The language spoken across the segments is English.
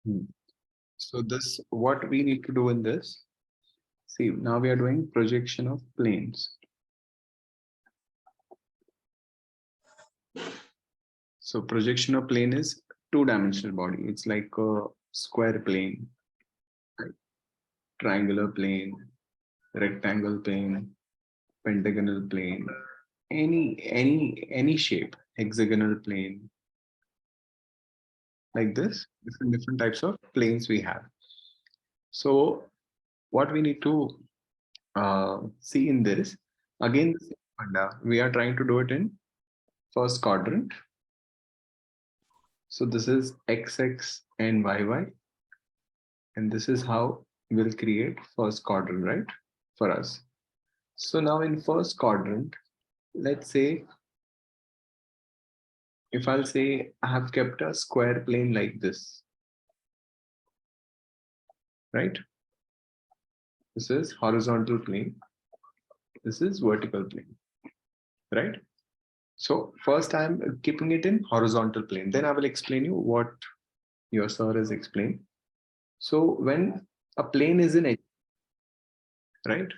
Hmm. So this, what we need to do in this, see, now we are doing projection of planes. So projection of plane is two-dimensional body. It's like a square plane, right? Triangular plane, rectangle plane, pentagonal plane, any shape, hexagonal plane, like this. Different types of planes we have. So what we need to see in this, again, the same funda, we are trying to do it in first quadrant. So this is XX and YY, and this is how we'll create first quadrant, right, for us. So now in first quadrant, let's say, if I'll say I have kept a square plane like this, right? This is horizontal plane. This is vertical plane, right? So first I'm keeping it in horizontal plane. Then I will explain you what your sir has explained. So when a plane is in H, right?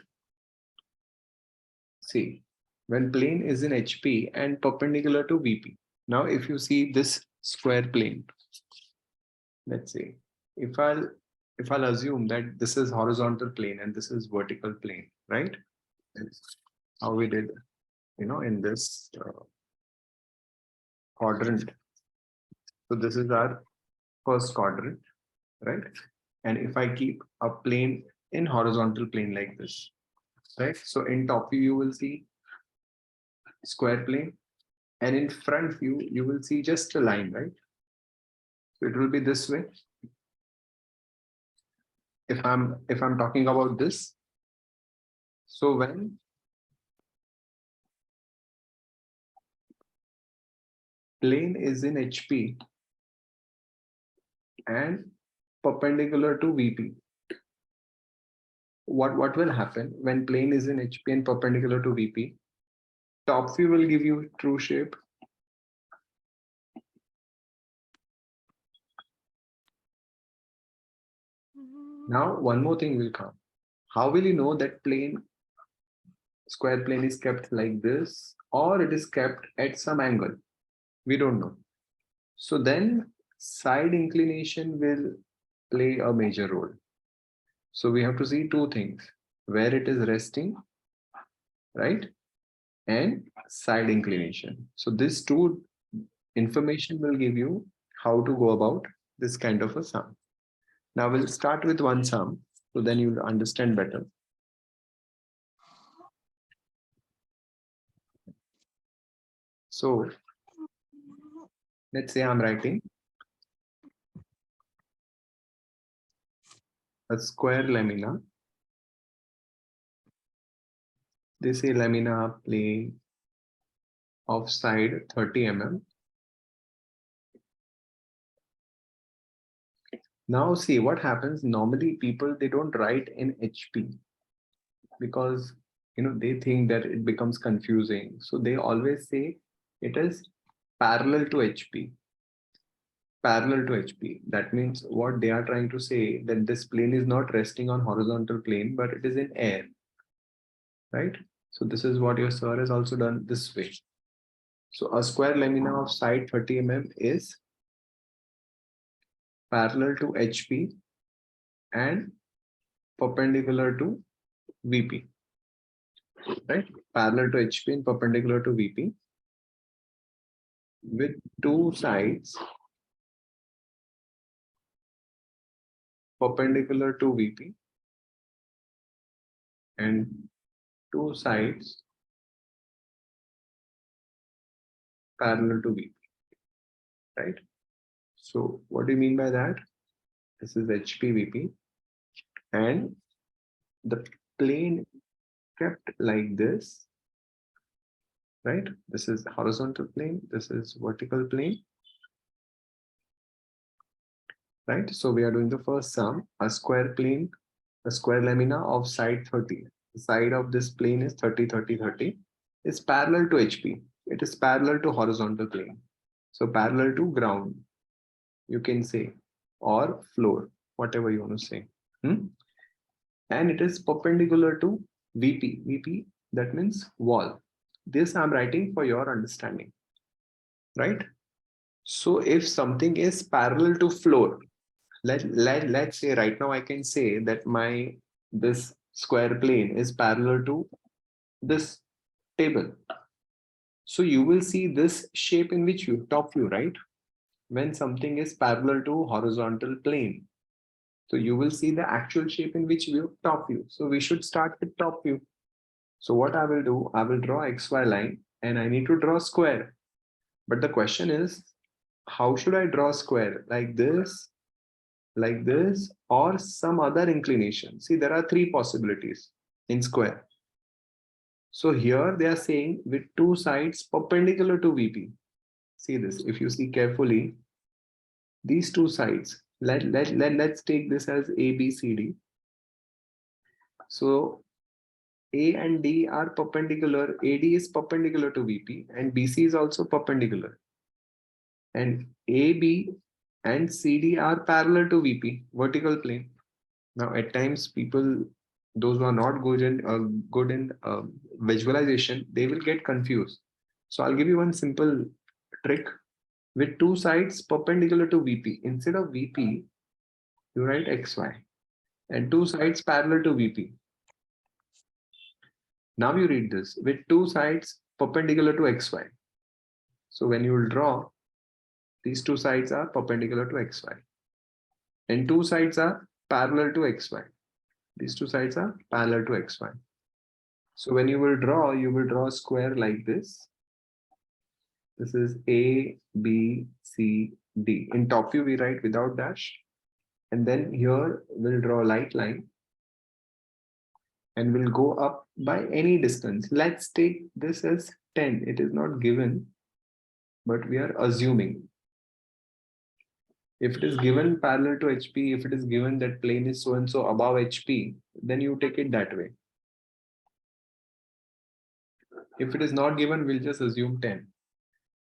See, when plane is in HP and perpendicular to VP. Now, if you see this square plane, let's say, if I'll if I'll assume that this is horizontal plane and this is vertical plane, right? That's how we did, in this quadrant. So this is our first quadrant, right? And if I keep a plane in horizontal plane like this, right? So in top view, you will see square plane, and in front view, you will see just a line, right? So it will be this way. If I'm talking about this, so when plane is in HP and perpendicular to VP, what will happen when plane is in HP and perpendicular to VP? Top view will give you true shape. Now one more thing will come. How will you know that square plane is kept like this or it is kept at some angle? We don't know. So then side inclination will play a major role. So we have to see two things: where it is resting, right? And side inclination. So this two information will give you how to go about this kind of a sum. Now we'll start with one sum, so then you'll understand better. So let's say I'm writing a square lamina. They say lamina plane of side 30 mm. Now see what happens. Normally people, they don't write in HP because they think that it becomes confusing. So they always say it is parallel to HP. Parallel to HP. That means what they are trying to say, that this plane is not resting on horizontal plane, but it is in air, right? So this is what your sir has also done this way. So a square lamina of side 30 mm is parallel to HP and perpendicular to VP, right? Parallel to HP and perpendicular to VP with two sides perpendicular to VP and two sides parallel to VP, right? So what do you mean by that? This is HPVP, and the plane kept like this, right? This is horizontal plane, this is vertical plane, right? So we are doing the first sum, a square plane, a square lamina of side 30. The side of this plane is 30, 30, 30. Is parallel to HP. It is parallel to horizontal plane. So parallel to ground, you can say. or floor, whatever you want to say. Hmm? And it is perpendicular to VP. VP, that means wall. This I'm writing for your understanding, right? So if something is parallel to floor, let's say right now I can say that this square plane is parallel to this table. So you will see this shape in which you top view, right? When something is parallel to horizontal plane. So you will see the actual shape in which view, top view. So we should start with top view. So what I will do, I will draw XY line and I need to draw square. But the question is, how should I draw square? Like this, or some other inclination? See, there are three possibilities in square. So here they are saying with two sides perpendicular to VP. See this, if you see carefully, these two sides, let's take this as A, B, C, D. So A and D are perpendicular. AD is perpendicular to VP and BC is also perpendicular. And AB and CD are parallel to VP, vertical plane. Now, at times, people, those who are not good in visualization, they will get confused. So I'll give you one simple trick. With two sides perpendicular to VP, instead of VP, you write XY, and two sides parallel to VP. Now you read this with two sides perpendicular to XY. So when you will draw, these two sides are perpendicular to XY, and two sides are parallel to XY. These two sides are parallel to XY. So when you will draw a square like this. This is A, B, C, D. In top view, we write without dash. And then here we'll draw a light line and we'll go up by any distance. Let's take this as 10. It is not given, but we are assuming. If it is given parallel to HP, if it is given that plane is so and so above HP, then you take it that way. If it is not given, we'll just assume 10.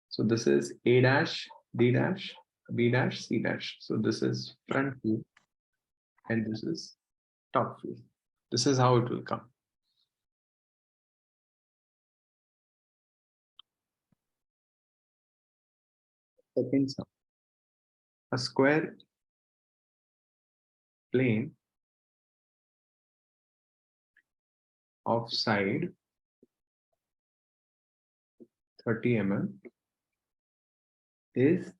So this is A dash, D dash, B dash, C dash. So this is front view and this is top view. This is how it will come. Second sum. A square plane of side 30 mm is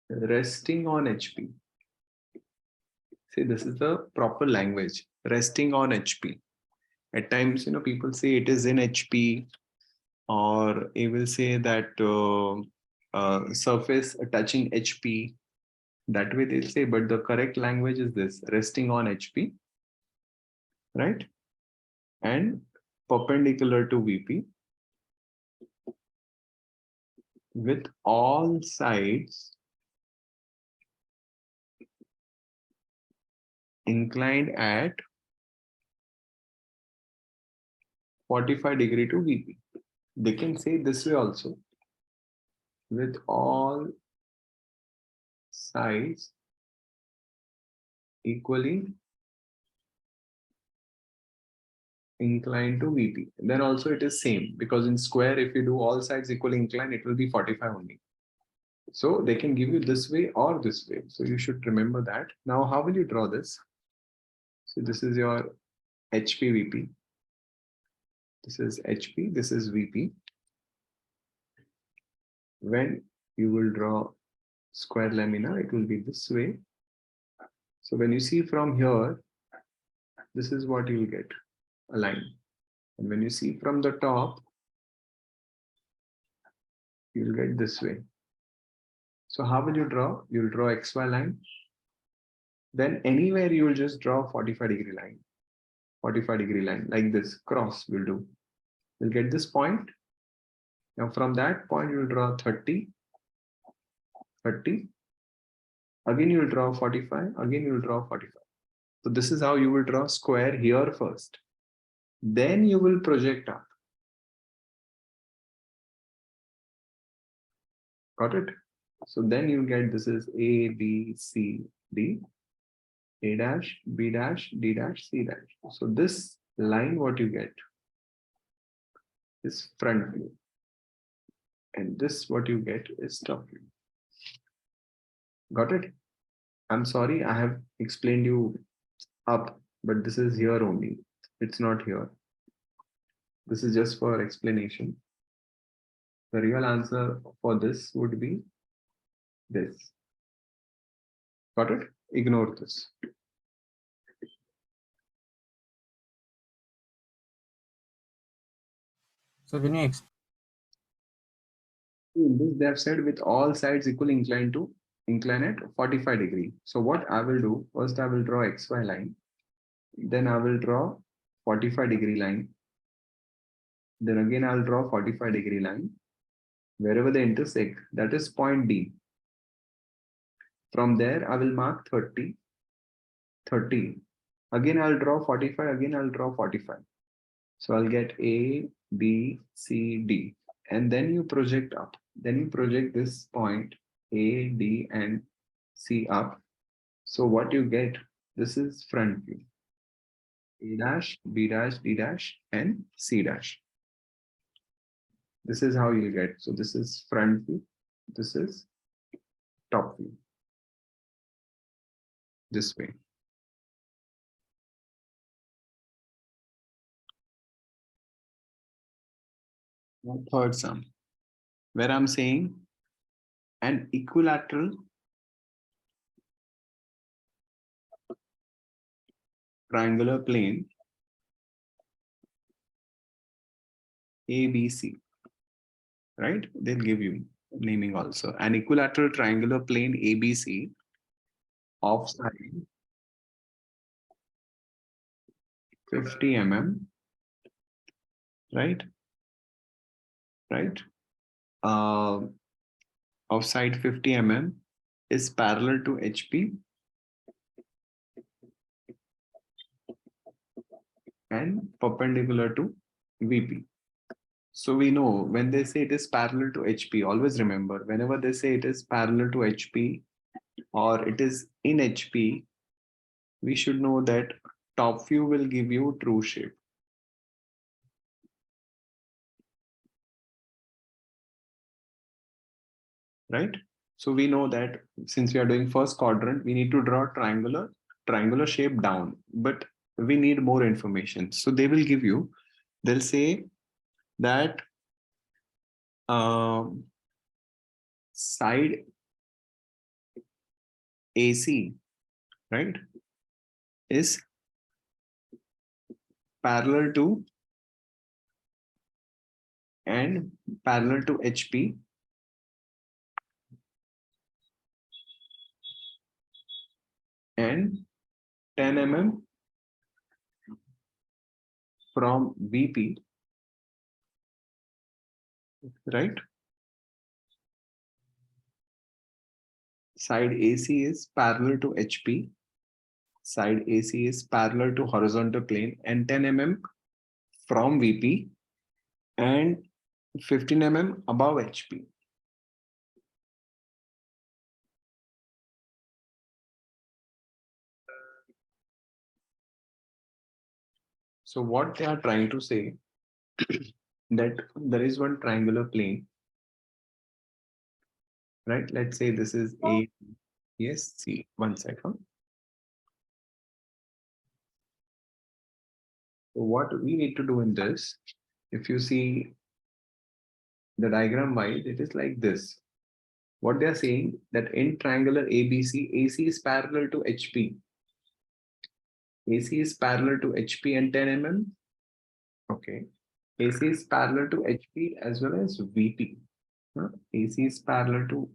resting on HP. See, this is the proper language, resting on HP. At times, people say it is in HP, or they will say that surface touching HP. That way they say, but the correct language is this, resting on HP, right? And perpendicular to VP with all sides inclined at 45 degree to VP. They can say this way also, with all sides equally inclined to VP. Then also it is same, because in square, if you do all sides equally inclined, it will be 45 only. So they can give you this way or this way. So you should remember that. Now, how will you draw this? So this is your HP VP. This is HP, this is VP. When you will draw square lamina, it will be this way. So when you see from here, this is what you will get, a line. And when you see from the top, you will get this way. So how will you draw? You will draw XY line. Then anywhere you will just draw 45-degree line. 45-degree line like this, cross will do. You'll get this point. Now from that point, you will draw 30, 30. Again, you will draw 45. Again, you will draw 45. So this is how you will draw square here first. Then you will project up. Got it? So then you get this is A, B, C, D, A dash, B dash, D dash, C dash. So this line, what you get is front view. And this, what you get is top view. Got it? I'm sorry, I have explained you up, but this is here only. It's not here. This is just for explanation. The real answer for this would be this. Got it? Ignore this. So can you In this, they have said with all sides equal incline at 45 degree. So what I will do, first I will draw XY line. Then I will draw 45-degree line. Then again I'll draw 45-degree line. Wherever they intersect, that is point D. From there, I will mark 30, 30. Again, I'll draw 45. Again, I'll draw 45. So I'll get A, B, C, D. And then you project up. Then you project this point A, D, and C up. So what you get, this is front view. A dash, B dash, D dash, and C dash. This is how you get. So this is front view. This is top view. This way. Third sum, where I'm saying an equilateral triangular plane ABC, right? They'll give you naming also. An equilateral triangular plane ABC of side 50 mm, right? Right? Uh, of side 50 mm is parallel to HP and perpendicular to VP. So we know when they say it is parallel to HP, always remember whenever they say it is parallel to HP or it is in HP, we should know that top view will give you true shape. Right? So we know that since we are doing first quadrant, we need to draw triangular shape down, but we need more information. So they will give you, they'll say that side AC, right, is parallel to and parallel to HP and 10 mm from VP, right? Side AC is parallel to HP, side AC is parallel to horizontal plane and 10 mm from VP and 15 mm above HP. So what they are trying to say that there is one triangular plane, right? Let's say this is A, yes, C, 1 second. So what we need to do in this, if you see the diagram wise, it is like this. What they are saying that in triangular ABC, AC is parallel to HP. AC is parallel to HP and 10 mm. Okay. AC is parallel to HP as well as VP. AC is parallel to,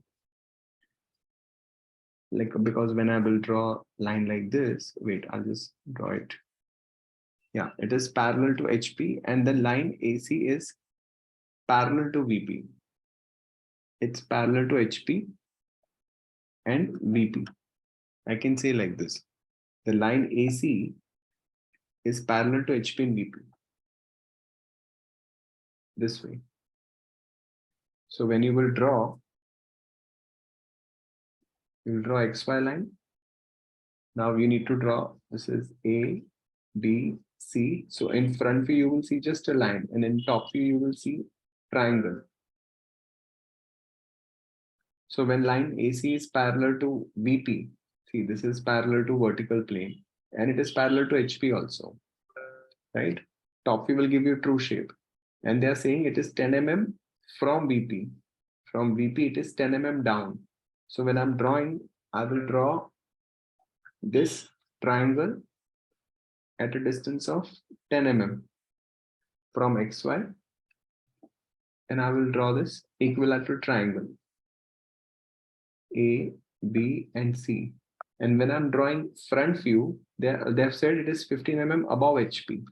like, because when I will draw line like this, wait, I'll just draw it. Yeah, it is parallel to HP and the line AC is parallel to VP. It's parallel to HP and VP. I can say like this. The line AC is parallel to HP and VP. This way. So when you will draw, you will draw XY line. Now you need to draw, this is A, B, C. So in front view, you will see just a line, and in top view, you will see triangle. So when line AC is parallel to VP, see, this is parallel to vertical plane, and it is parallel to HP also, right? Top view will give you true shape. And they are saying it is 10 mm from VP. From VP, it is 10 mm down. So when I'm drawing, I will draw this triangle at a distance of 10 mm from XY, and I will draw this equilateral triangle A, B, and C. And when I'm drawing front view, they've said it is 15 mm above HP.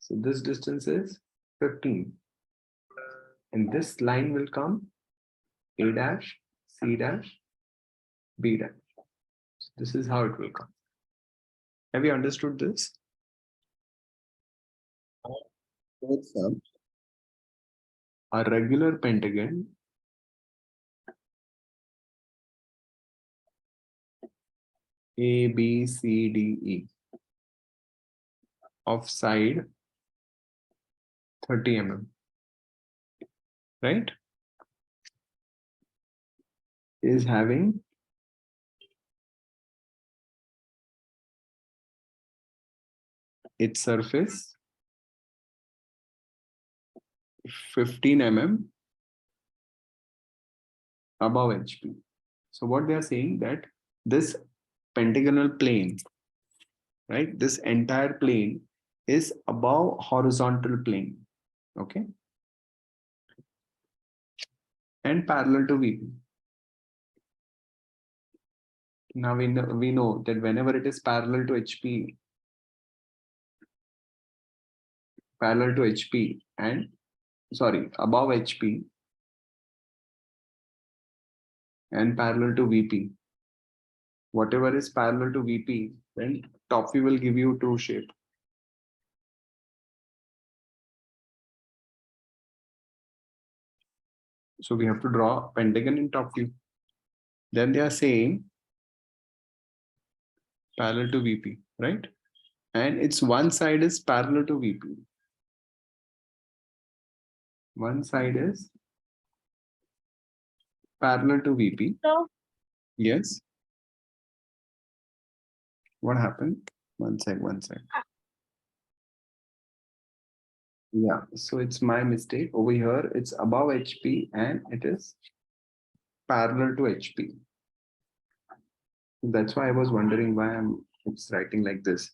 So this distance is 15. And this line will come A dash, C dash, B dash. So this is how it will come. Have you understood this? A regular pentagon A, B, C, D, E of side 30 mm, right? Is having its surface 15 mm above HP. So what they are saying that this pentagonal plane, right? This entire plane is above horizontal plane, okay? And parallel to VP. Now we know that whenever it is parallel to HP, and sorry, above HP and parallel to VP, whatever is parallel to VP, then top view will give you true shape. So we have to draw pentagon in top view. Then they are saying parallel to VP, right? And its one side is parallel to VP. One side is parallel to VP. So, Yes. What happened? One sec. Yeah, so it's my mistake. Over here, it's above HP and it is parallel to HP. That's why I was wondering why it's writing like this.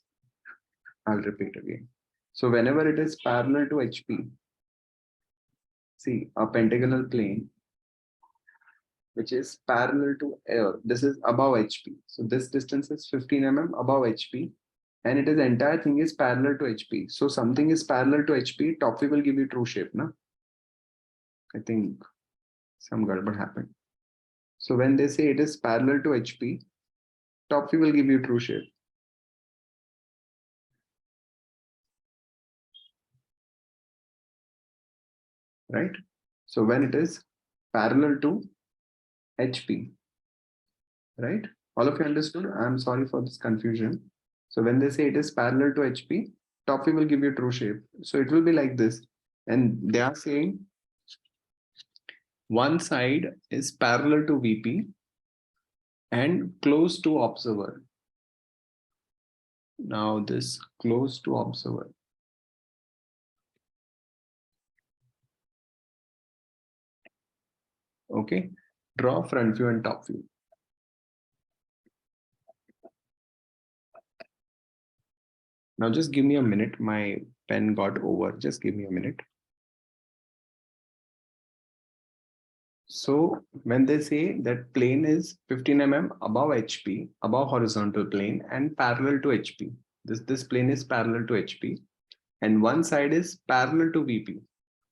I'll repeat again. So whenever it is parallel to HP, see a pentagonal plane, which is parallel to air. This is above HP. So this distance is 15 mm above HP. And it is entire thing is parallel to HP. So something is parallel to HP, top view will give you true shape, no? I think some gadbad happened. So when they say it is parallel to HP, top view will give you true shape. Right? So when it is parallel to HP, right? All of you understood? I'm sorry for this confusion. So when they say it is parallel to HP, top view will give you true shape. So it will be like this. And they are saying one side is parallel to VP and close to observer. Now this close to observer. Okay, draw front view and top view. Now just give me a minute. My pen got over. Just give me a minute. So when they say that plane is 15 mm above HP, above horizontal plane and parallel to HP, this plane is parallel to HP and one side is parallel to VP.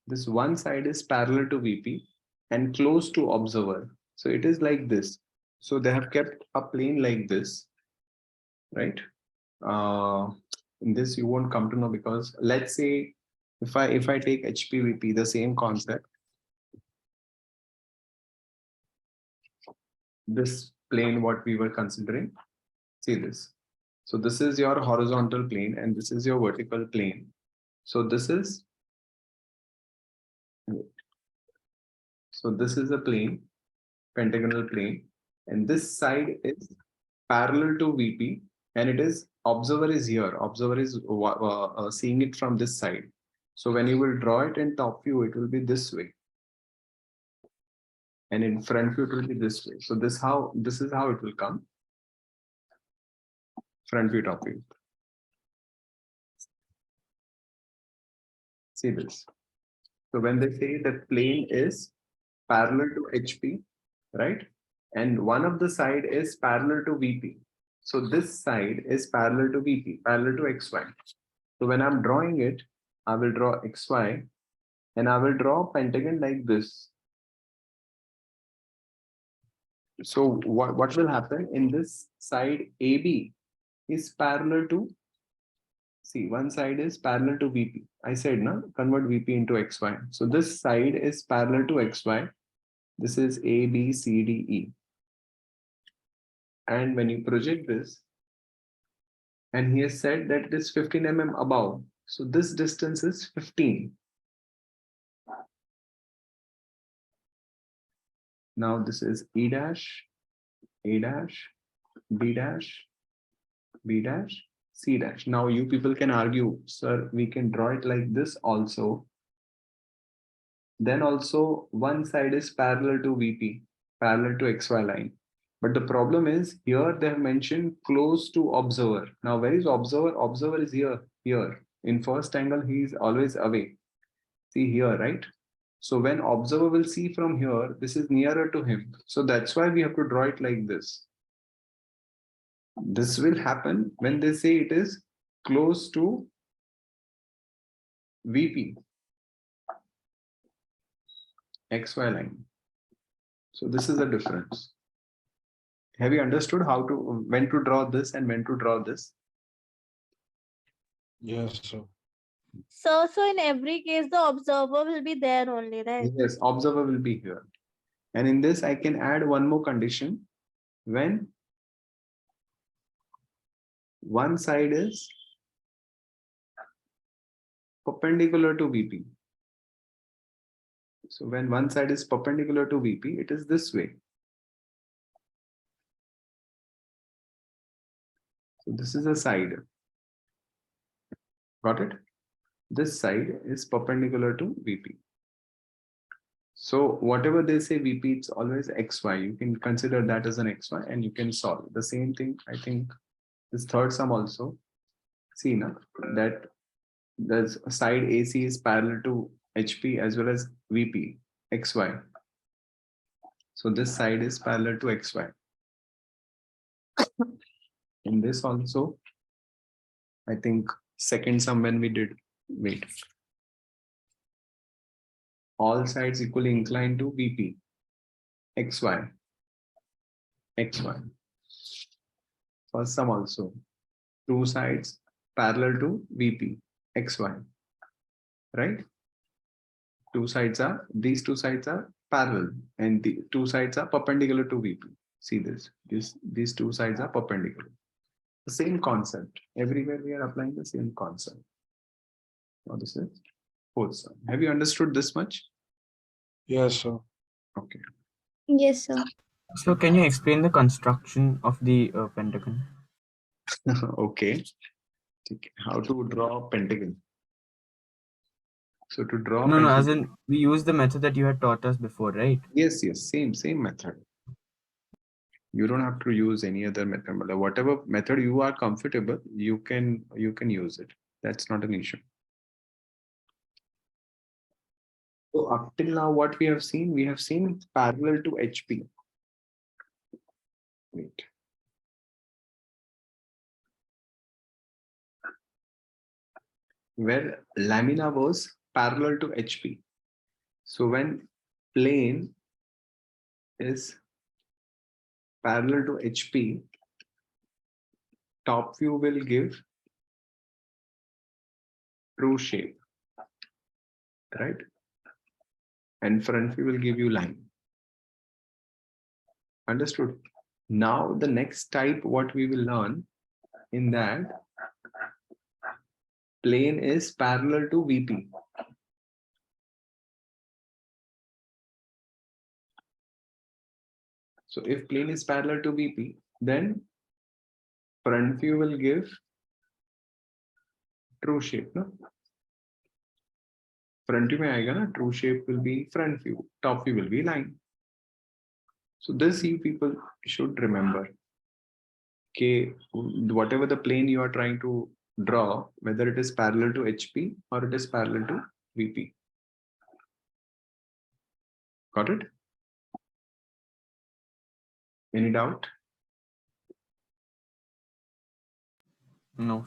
This one side is parallel to VP and close to observer. So it is like this. So they have kept a plane like this, right? In this you won't come to know because let's say if I take HPVP, the same concept. this plane what we were considering. See this. So this is your horizontal plane and this is your vertical plane. So this is a plane, pentagonal plane, and this side is parallel to VP, and it is observer is here. Observer is seeing it from this side. So when you will draw it in top view, it will be this way, and in front view it will be this way. So this is how it will come. Front view, top view. See this. So when they say the plane is parallel to HP, right? And one of the side is parallel to VP. So this side is parallel to VP, parallel to XY. So when I'm drawing it, I will draw XY and I will draw pentagon like this. So what will happen in this side AB is parallel to, see, one side is parallel to VP. I said, no, convert VP into XY. So this side is parallel to XY. This is A, B, C, D, E. And when you project this, and he has said that it is 15 mm above. So this distance is 15. Now this is E dash, A dash, B dash, B dash, C dash. Now you people can argue, sir, we can draw it like this also. Then also one side is parallel to VP, parallel to XY line. But the problem is here they have mentioned close to observer. Now where is observer? Observer is here. In first angle, he is always away. See here, right? So when observer will see from here, this is nearer to him. So that's why we have to draw it like this. This will happen when they say it is close to VP, XY line. So this is the difference. Have you understood how to, when to draw this and when to draw this? Yes, sir. So in every case, the observer will be there only, right? Yes, observer will be here. And in this, I can add one more condition. When one side is perpendicular to VP. So when one side is perpendicular to VP, it is this way. So this is a side. Got it? This side is perpendicular to VP. So whatever they say VP, it's always XY. You can consider that as an XY and you can solve. The same thing, I think, this third sum also. See now that the side AC is parallel to HP as well as VP, XY. So this side is parallel to XY. In this also, I think second sum when we did, wait. All sides equally inclined to VP, XY, XY. First sum also, two sides parallel to VP, XY, right? These two sides are parallel and the two sides are perpendicular to VP. See this, these two sides are perpendicular. The same concept. Everywhere we are applying the same concept. Now this is fourth sum. Have you understood this much? Yes, sir. Okay. Yes, sir. So can you explain the construction of the pentagon? Okay. How to draw pentagon? So to draw No, pentagon, as in we use the method that you had taught us before, right? yes, same method. You don't have to use any other method. Whatever method you are comfortable, you can use it. That's not an issue. So up till now, what we have seen parallel to HP. Wait. Where lamina was parallel to HP. So when plane is parallel to HP, top view will give true shape, right? And front view will give you line. Understood? Now the next type what we will learn in that plane is parallel to VP. So if plane is parallel to VP, then front view will give true shape, no? Front view में आएगा ना, true shape will be front view, top view will be line. So this you people should remember. Okay, whatever the plane you are trying to draw, whether it is parallel to HP or it is parallel to VP. Got it? Any doubt? No.